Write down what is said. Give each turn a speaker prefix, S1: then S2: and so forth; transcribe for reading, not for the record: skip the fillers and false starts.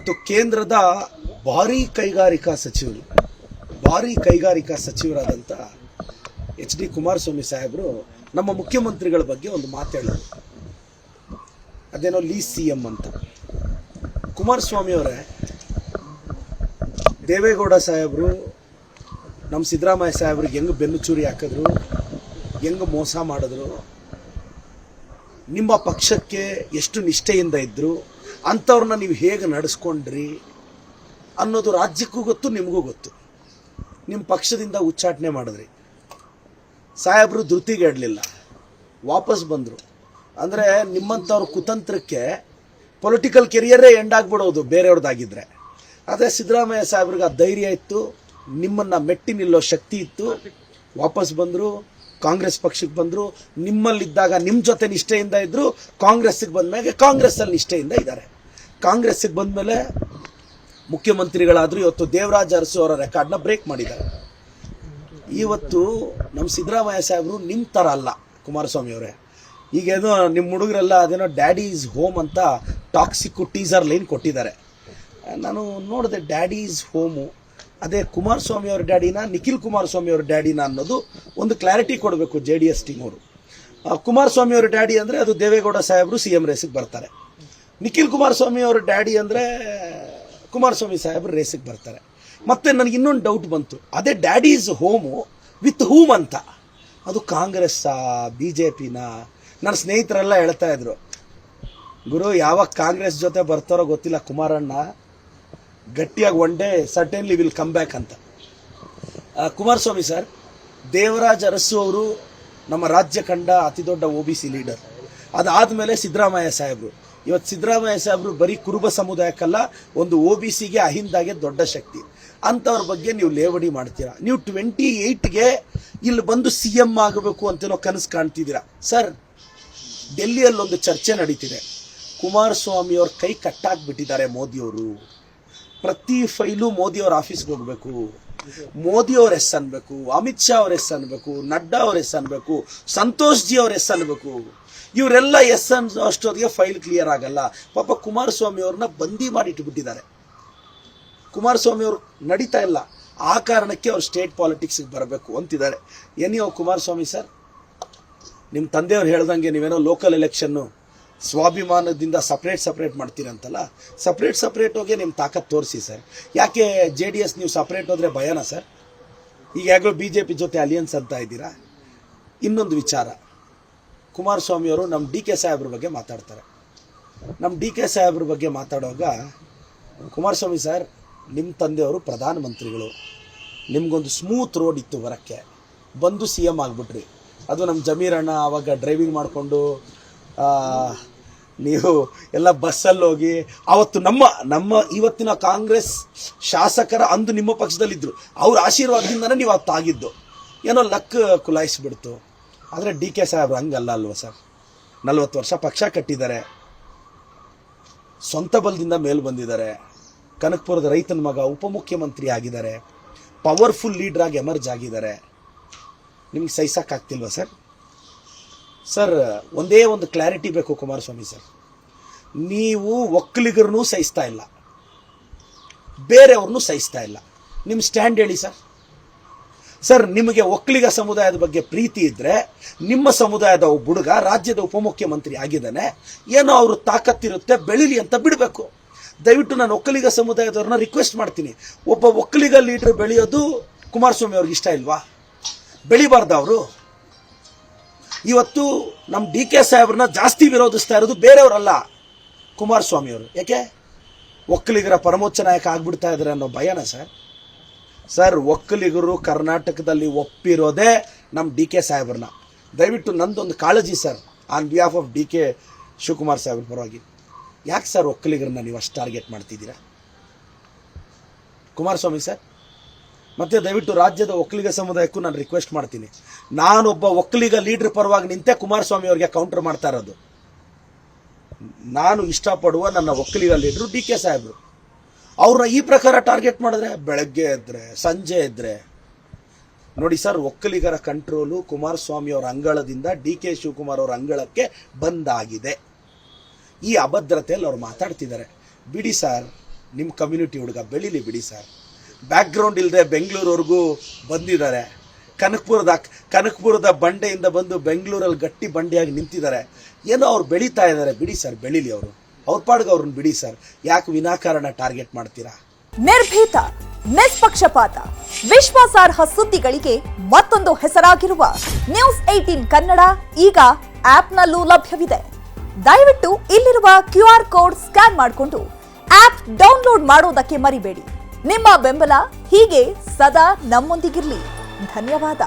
S1: ಇವತ್ತು ಕೇಂದ್ರದ ಭಾರೀ ಕೈಗಾರಿಕಾ ಸಚಿವರಾದಂಥ ಎಚ್ ಡಿ ಕುಮಾರಸ್ವಾಮಿ ಸಾಹೇಬರು ನಮ್ಮ ಮುಖ್ಯಮಂತ್ರಿಗಳ ಬಗ್ಗೆ ಒಂದು ಮಾತು ಹೇಳೋರು. ಅದೇನೋ ಲೀಸ್ CM ಅಂತ. ಕುಮಾರಸ್ವಾಮಿ ಅವರೇ, ದೇವೇಗೌಡ ಸಾಹೇಬರು ನಮ್ಮ ಸಿದ್ದರಾಮಯ್ಯ ಸಾಹೇಬ್ರಿಗೆ ಹೆಂಗೆ ಬೆನ್ನು ಚೂರಿ ಹಾಕಿದ್ರು, ಹೆಂಗೆ ಮೋಸ ಮಾಡಿದ್ರು, ನಿಮ್ಮ ಪಕ್ಷಕ್ಕೆ ಎಷ್ಟು ನಿಷ್ಠೆಯಿಂದ ಇದ್ದರು, ಅಂಥವ್ರನ್ನ ನೀವು ಹೇಗೆ ನಡೆಸ್ಕೊಂಡ್ರಿ ಅನ್ನೋದು ರಾಜ್ಯಕ್ಕೂ ಗೊತ್ತು, ನಿಮಗೂ ಗೊತ್ತು. ನಿಮ್ಮ ಪಕ್ಷದಿಂದ ಉಚ್ಚಾಟನೆ ಮಾಡಿದ್ರಿ. ಸಾಹೇಬರು ಧೃತಿಗೆಡಲಿಲ್ಲ, ವಾಪಸ್ ಬಂದರು. ಅಂದರೆ ನಿಮ್ಮಂಥವ್ರ ಕುತಂತ್ರಕ್ಕೆ ಪೊಲಿಟಿಕಲ್ ಕೆರಿಯರೇ ಎಂಡ್ ಆಗಿಬಿಡೋದು ಬೇರೆಯವ್ರದ್ದಾಗಿದ್ದರೆ. ಆದರೆ ಸಿದ್ದರಾಮಯ್ಯ ಸಾಹೇಬ್ರಿಗೆ ಆ ಧೈರ್ಯ ಇತ್ತು, ನಿಮ್ಮನ್ನು ಮೆಟ್ಟಿ ನಿಲ್ಲೋ ಶಕ್ತಿ ಇತ್ತು. ವಾಪಸ್ ಬಂದರು, ಕಾಂಗ್ರೆಸ್ ಪಕ್ಷಕ್ಕೆ ಬಂದರು. ನಿಮ್ಮಲ್ಲಿದ್ದಾಗ ನಿಮ್ಮ ಜೊತೆ ನಿಷ್ಠೆಯಿಂದ ಇದ್ದರು. ಕಾಂಗ್ರೆಸ್ಸಿಗೆ ಬಂದಮೇಲೆ ಕಾಂಗ್ರೆಸ್ಸಲ್ಲಿ ನಿಷ್ಠೆಯಿಂದ ಇದ್ದಾರೆ. ಕಾಂಗ್ರೆಸ್ಸಿಗೆ ಬಂದಮೇಲೆ ಮುಖ್ಯಮಂತ್ರಿಗಳಾದರೂ ಇವತ್ತು ದೇವರಾಜ ಅರಸು ಅವರ ರೆಕಾರ್ಡ್ನ ಬ್ರೇಕ್ ಮಾಡಿದ್ದಾರೆ. ಇವತ್ತು ನಮ್ಮ ಸಿದ್ದರಾಮಯ್ಯ ಸಾಹೇಬರು ನಿಮ್ಮ ಥರ ಅಲ್ಲ ಕುಮಾರಸ್ವಾಮಿ ಅವರೇ. ಈಗೇನೋ ನಿಮ್ಮ ಹುಡುಗರೆಲ್ಲ ಅದೇನೋ ಡ್ಯಾಡಿ ಈಸ್ ಹೋಮ್ ಅಂತ ಟಾಕ್ಸಿಕ್ ಟೀಸರ್ ಲೈನ್ ಕೊಟ್ಟಿದ್ದಾರೆ. ನಾನು ನೋಡಿದೆ, ಡ್ಯಾಡಿ ಈಸ್ ಹೋಮು ಅದೇ ಕುಮಾರಸ್ವಾಮಿ ಅವ್ರ ಡ್ಯಾಡಿನ, ನಿಖಿಲ್ ಕುಮಾರಸ್ವಾಮಿ ಅವ್ರ ಡ್ಯಾಡಿನ ಅನ್ನೋದು ಒಂದು ಕ್ಲಾರಿಟಿ ಕೊಡಬೇಕು JDS ಟೀಮ್ ಅವರು. ಕುಮಾರಸ್ವಾಮಿ ಅವ್ರ ಡ್ಯಾಡಿ ಅಂದರೆ ಅದು ದೇವೇಗೌಡ ಸಾಹೇಬರು CM ರೇಸಿಗೆ ಬರ್ತಾರೆ. ನಿಖಿಲ್ ಕುಮಾರಸ್ವಾಮಿ ಅವ್ರ ಡ್ಯಾಡಿ ಅಂದರೆ ಕುಮಾರಸ್ವಾಮಿ ಸಾಹೇಬರು ರೇಸಿಗೆ ಬರ್ತಾರೆ. ಮತ್ತು ನನಗೆ ಇನ್ನೊಂದು ಡೌಟ್ ಬಂತು, ಅದೇ daddy is home with whom ಅಂತ, ಅದು ಕಾಂಗ್ರೆಸ್ಸಾ BJPನ? ನನ್ನ ಸ್ನೇಹಿತರೆಲ್ಲ ಹೇಳ್ತಾ ಇದ್ರು, ಗುರು ಯಾವಾಗ ಕಾಂಗ್ರೆಸ್ ಜೊತೆ ಬರ್ತಾರೋ ಗೊತ್ತಿಲ್ಲ ಕುಮಾರಣ್ಣ, ಗಟ್ಟಿಯಾಗಿ one day certainly will come back ಅಂತ. ಕುಮಾರಸ್ವಾಮಿ ಸರ್, ದೇವರಾಜ ಅರಸು ಅವರು ನಮ್ಮ ರಾಜ್ಯ ಕಂಡ ಅತಿ ದೊಡ್ಡ OBC ಲೀಡರ್. ಅದಾದಮೇಲೆ ಸಿದ್ದರಾಮಯ್ಯ ಸಾಹೇಬರು. ಇವತ್ತು ಸಿದ್ದರಾಮಯ್ಯ ಸಾಹೇಬರು ಬರೀ ಕುರುಬ ಸಮುದಾಯಕ್ಕಲ್ಲ, ಒಂದು OBCಗೆ ಅಹಿಂದಾಗೆ ದೊಡ್ಡ ಶಕ್ತಿ. ಅಂಥವ್ರ ಬಗ್ಗೆ ನೀವು ಲೇವಡಿ ಮಾಡ್ತೀರಾ. ನೀವು 28ಗೆ ಇಲ್ಲಿ ಬಂದು CM ಆಗಬೇಕು ಅಂತೇನೋ ಕನಸು ಕಾಣ್ತಿದ್ದೀರಾ. ಸರ್, ಡೆಲ್ಲಿಯಲ್ಲೊಂದು ಚರ್ಚೆ ನಡೀತಿದೆ. ಕುಮಾರಸ್ವಾಮಿಯವ್ರ ಕೈ ಕಟ್ಟಾಕ್ಬಿಟ್ಟಿದ್ದಾರೆ ಮೋದಿಯವರು. ಪ್ರತಿ ಫೈಲು ಮೋದಿಯವ್ರ ಆಫೀಸ್ಗೆ ಹೋಗಬೇಕು, ಮೋದಿಯವ್ರ ಎಸ್ ಅನ್ಬೇಕು, ಅಮಿತ್ ಶಾ ಅವ್ರ ಎಸ್ ಅನ್ಬೇಕು, ನಡ್ಡಾ ಅವ್ರ ಎಸ್ ಅನ್ಬೇಕು, ಸಂತೋಷ್ ಜಿ ಅವ್ರ ಎಸ್ ಅನ್ಬೇಕು. ಇವರೆಲ್ಲ ಎಸ್ ಅಷ್ಟೊತ್ತಿಗೆ ಫೈಲ್ ಕ್ಲಿಯರ್ ಆಗಲ್ಲ. ಪಾಪ ಕುಮಾರಸ್ವಾಮಿ ಅವ್ರನ್ನ ಬಂದಿ ಮಾಡಿ ಇಟ್ಬಿಟ್ಟಿದ್ದಾರೆ. ಕುಮಾರಸ್ವಾಮಿ ಅವರು ನಡೀತಾ ಇಲ್ಲ, ಆ ಕಾರಣಕ್ಕೆ ಅವ್ರು ಸ್ಟೇಟ್ ಪಾಲಿಟಿಕ್ಸ್ಗೆ ಬರಬೇಕು ಅಂತಿದ್ದಾರೆ. ಏನಿಯೋ ಕುಮಾರಸ್ವಾಮಿ ಸರ್, ನಿಮ್ಮ ತಂದೆಯವ್ರು ಹೇಳ್ದಂಗೆ ನೀವೇನೋ ಲೋಕಲ್ ಎಲೆಕ್ಷನ್ನು ಸ್ವಾಭಿಮಾನದಿಂದ ಸಪ್ರೇಟ್ ಮಾಡ್ತೀರಂತಲ್ಲ, ಸಪ್ರೇಟ್ ಹೋಗಿ ನಿಮ್ಮ ತಾಕತ್ ತೋರಿಸಿ ಸರ್. ಯಾಕೆ JDS ನೀವು ಸಪ್ರೇಟ್ ಹೋದರೆ ಭಯನಾ ಸರ್? ಈಗಾಗಲೂ BJP ಜೊತೆ ಅಲಿಯನ್ಸ್ ಅಂತ ಇದ್ದೀರಾ. ಇನ್ನೊಂದು ವಿಚಾರ, ಕುಮಾರಸ್ವಾಮಿಯವರು ನಮ್ಮ DK ಸಾಹೇಬ್ರ ಬಗ್ಗೆ ಮಾತಾಡ್ತಾರೆ. ನಮ್ಮ DK ಸಾಹೇಬ್ರ ಬಗ್ಗೆ ಮಾತಾಡುವಾಗ, ಕುಮಾರಸ್ವಾಮಿ ಸರ್, ನಿಮ್ಮ ತಂದೆಯವರು ಪ್ರಧಾನಮಂತ್ರಿಗಳು, ನಿಮಗೊಂದು ಸ್ಮೂತ್ ರೋಡ್ ಇತ್ತು ಬರೋಕ್ಕೆ, ಬಂದು CM ಆಗಿಬಿಟ್ರಿ. ಅದು ನಮ್ಮ ಜಮೀರಣ್ಣ ಆವಾಗ ಡ್ರೈವಿಂಗ್ ಮಾಡಿಕೊಂಡು ನೀವು ಎಲ್ಲ ಬಸ್ಸಲ್ಲಿ ಹೋಗಿ, ಆವತ್ತು ನಮ್ಮ ಇವತ್ತಿನ ಕಾಂಗ್ರೆಸ್ ಶಾಸಕರ ಅಂದು ನಿಮ್ಮ ಪಕ್ಷದಲ್ಲಿದ್ದರು, ಅವ್ರ ಆಶೀರ್ವಾದದಿಂದನೇ ನೀವು ಅವತ್ತು ಆಗಿದ್ದು. ಏನೋ ಲಕ್ ಕುಲಾಯಿಸ್ಬಿಡ್ತು. ಆದರೆ DK ಸಾಹೇಬ್ರು ಹಂಗಲ್ಲ ಅಲ್ವ ಸರ್? 40 ವರ್ಷ ಪಕ್ಷ ಕಟ್ಟಿದ್ದಾರೆ, ಸ್ವಂತ ಬಲದಿಂದ ಮೇಲೆ ಬಂದಿದ್ದಾರೆ, ಕನಕಪುರದ ರೈತನ ಮಗ ಉಪಮುಖ್ಯಮಂತ್ರಿ ಆಗಿದ್ದಾರೆ, ಪವರ್ಫುಲ್ ಲೀಡ್ರ್ ಆಗಿ ಎಮರ್ಜ್ ಆಗಿದ್ದಾರೆ. ನಿಮ್ಗೆ ಸಹಿಸೋಕ್ಕಾಗ್ತಿಲ್ವ ಸರ್? ಸರ್, ಒಂದೇ ಒಂದು ಕ್ಲಾರಿಟಿ ಬೇಕು ಕುಮಾರಸ್ವಾಮಿ ಸರ್. ನೀವು ಒಕ್ಕಲಿಗರನ್ನೂ ಸಹಿಸ್ತಾ ಇಲ್ಲ, ಬೇರೆಯವ್ರನ್ನೂ ಸಹಿಸ್ತಾ ಇಲ್ಲ. ನಿಮ್ಮ ಸ್ಟ್ಯಾಂಡ್ ಹೇಳಿ ಸರ್. ಸರ್, ನಿಮಗೆ ಒಕ್ಕಲಿಗ ಸಮುದಾಯದ ಬಗ್ಗೆ ಪ್ರೀತಿ ಇದ್ದರೆ, ನಿಮ್ಮ ಸಮುದಾಯದ ಒಬ್ಬ ಹುಡುಗ ರಾಜ್ಯದ ಉಪಮುಖ್ಯಮಂತ್ರಿ ಆಗಿದ್ದಾನೆ, ಏನೋ ಅವರು ತಾಕತ್ತಿರುತ್ತೆ, ಬೆಳೀಲಿ ಅಂತ ಬಿಡಬೇಕು. ದಯವಿಟ್ಟು ನಾನು ಒಕ್ಕಲಿಗ ಸಮುದಾಯದವ್ರನ್ನ ರಿಕ್ವೆಸ್ಟ್ ಮಾಡ್ತೀನಿ, ಒಬ್ಬ ಒಕ್ಕಲಿಗ ಲೀಡ್ರ್ ಬೆಳೆಯೋದು ಕುಮಾರಸ್ವಾಮಿ ಅವ್ರಿಗೆ ಇಷ್ಟ ಇಲ್ವಾ? ಬೆಳಿಬಾರ್ದ ಅವರು? ಇವತ್ತು ನಮ್ಮ DK ಸಾಹೇಬ್ರನ್ನ ಜಾಸ್ತಿ ವಿರೋಧಿಸ್ತಾ ಇರೋದು ಬೇರೆಯವರಲ್ಲ, ಕುಮಾರಸ್ವಾಮಿಯವರು. ಯಾಕೆ? ಒಕ್ಕಲಿಗರ ಪರಮೋಚ್ಚ ನಾಯಕ ಆಗ್ಬಿಡ್ತಾ ಇದ್ದಾರೆ ಅನ್ನೋ ಭಯನ ಸರ್? ಸರ್, ಒಕ್ಕಲಿಗರು ಕರ್ನಾಟಕದಲ್ಲಿ ಒಪ್ಪಿರೋದೇ ನಮ್ಮ DK ಸಾಹೇಬ್ರನ್ನ. ದಯವಿಟ್ಟು ನಂದೊಂದು ಕಾಳಜಿ sir, on behalf of DK Shivakumar ಸಾಹೇಬ್ರ ಪರವಾಗಿ. ಯಾಕೆ ಸರ್ ಒಕ್ಕಲಿಗರನ್ನ ನೀವು ಅಷ್ಟು ಟಾರ್ಗೆಟ್ ಮಾಡ್ತಿದ್ದೀರಾ ಕುಮಾರಸ್ವಾಮಿ ಸರ್? ಮತ್ತು ದಯವಿಟ್ಟು ರಾಜ್ಯದ ಒಕ್ಕಲಿಗ ಸಮುದಾಯಕ್ಕೂ ನಾನು ರಿಕ್ವೆಸ್ಟ್ ಮಾಡ್ತೀನಿ, ನಾನೊಬ್ಬ ಒಕ್ಕಲಿಗ ಲೀಡ್ರ್ ಪರವಾಗಿ ನಿಂತೆ ಕುಮಾರಸ್ವಾಮಿ ಅವರಿಗೆ ಕೌಂಟರ್ ಮಾಡ್ತಾ ಇರೋದು. ನಾನು ಇಷ್ಟಪಡುವ ನನ್ನ ಒಕ್ಕಲಿಗ ಲೀಡ್ರು DK ಸಾಹೇಬರು. ಅವ್ರನ್ನ ಈ ಪ್ರಕಾರ ಟಾರ್ಗೆಟ್ ಮಾಡಿದ್ರೆ, ಬೆಳಗ್ಗೆ ಇದ್ದರೆ ಸಂಜೆ ಇದ್ದರೆ ನೋಡಿ ಸರ್, ಒಕ್ಕಲಿಗರ ಕಂಟ್ರೋಲು ಕುಮಾರಸ್ವಾಮಿ ಅವರ ಅಂಗಳದಿಂದ DK ಶಿವಕುಮಾರ್ ಅವರ ಅಂಗಳಕ್ಕೆ ಬಂದಾಗಿದೆ. ಈ ಅಭದ್ರತೆಯಲ್ಲಿ ಅವ್ರು ಮಾತಾಡ್ತಿದ್ದಾರೆ. ಬಿಡಿ ಸರ್, ನಿಮ್ಮ ಕಮ್ಯುನಿಟಿ ಹುಡುಗ ಬೆಳೀಲಿ ಬಿಡಿ ಸರ್. ಬ್ಯಾಕ್ಗ್ರೌಂಡ್ ಇಲ್ಲದೆ ಬೆಂಗಳೂರವರೆಗೂ ಬಂದಿದ್ದಾರೆ. ಕನಕಪುರದ ಬಂಡೆಯಿಂದ ಬಂದು ಬೆಂಗಳೂರಲ್ಲಿ ಗಟ್ಟಿ ಬಂಡೆಯಾಗಿ ನಿಂತಿದ್ದಾರೆ. ಏನೋ ಅವ್ರು ಬೆಳೀತಾ ಇದ್ದಾರೆ, ಬಿಡಿ ಸರ್, ಬೆಳೀಲಿ ಅವರು. ಅವ್ರ ಪಾಡ್ಗೆ ಅವ್ರನ್ನ ಬಿಡಿ ಸರ್. ಯಾಕೆ ವಿನಾಕಾರಣ ಟಾರ್ಗೆಟ್ ಮಾಡ್ತೀರಾ?
S2: ನಿರ್ಭೀತ, ನಿಷ್ಪಕ್ಷಪಾತ, ವಿಶ್ವಾಸಾರ್ಹ ಸುದ್ದಿಗಳಿಗೆ ಮತ್ತೊಂದು ಹೆಸರಾಗಿರುವ ನ್ಯೂಸ್ 18 ಕನ್ನಡ ಈಗ ಆಪ್ನಲ್ಲೂ ಲಭ್ಯವಿದೆ. ದಯವಿಟ್ಟು ಇಲ್ಲಿರುವ QR ಕೋಡ್ ಸ್ಕ್ಯಾನ್ ಮಾಡಿಕೊಂಡು ಆಪ್ ಡೌನ್ಲೋಡ್ ಮಾಡೋದಕ್ಕೆ ಮರಿಬೇಡಿ. ನಿಮ್ಮ ಬೆಂಬಲ ಹೀಗೆ ಸದಾ ನಮ್ಮೊಂದಿಗಿರಲಿ. ಧನ್ಯವಾದ.